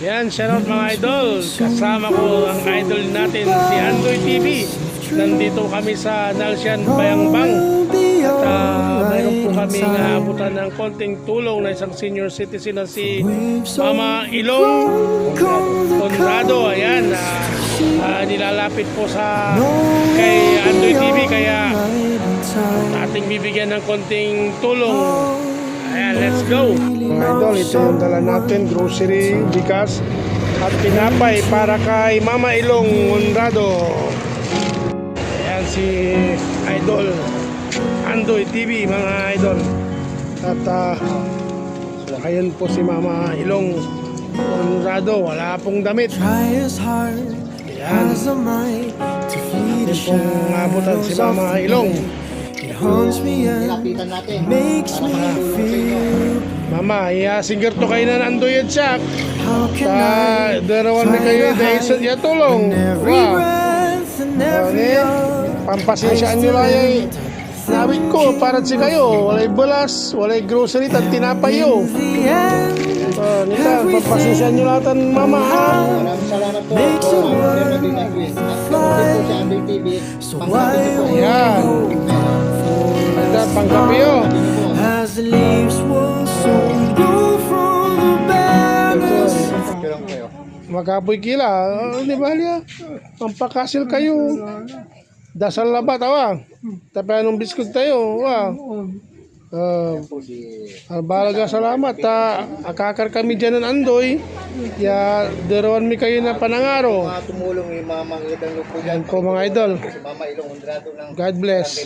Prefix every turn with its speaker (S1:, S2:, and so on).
S1: Yan, shoutout mga idol. Kasama ko ang idol natin si Andoy TV. Nandito kami sa Nalsian Bayambang. At mayroon po kami abutan ng konting tulong na isang senior citizen na si Mama Ilong Conrado. Ayan, nilalapit po sa kay Andoy TV, kaya ating bibigyan ng konting tulong. Ayan, let's go! Mga idol, ito yung dala natin, grocery, bigas at pinapay para kay Mama Ilong Conrado. Ayan si Idol Andoy TV, mga idol. At ayan po si Mama Ilong Conrado, wala pong damit. Ayan, atin pong abutan si Mama Ilong.
S2: Nilapitan natin.
S1: Mama, singer to kayo na Andoy at Shaq. Darawan na kayo dahil sa niya tulong. Wow. Pampasensyaan nyo lang yung nawit ko para si kayo. Walay balas, walay grocery at tinapay yo. Nita, pampasensyaan nyo lahat Mama, ha?
S2: Maraming salamat po.
S1: Ayan. Ayan, pangkapi yo.
S3: As the leaves will soon grow from the banners.
S1: Magapoy kila, di ba liya? Pampakasil kayo. Dasal na ba tawa? Tapi anong biskut tayo? Wow. Balaga salamat. Akakar kami dyan ng Andoy. Ya, derawan mi kayo na panangaro.
S2: Tumulong yung mga makikitang lupo dyan.
S1: Yan po mga idol.
S2: Si Mama Ilong Conrado ng
S1: God bless.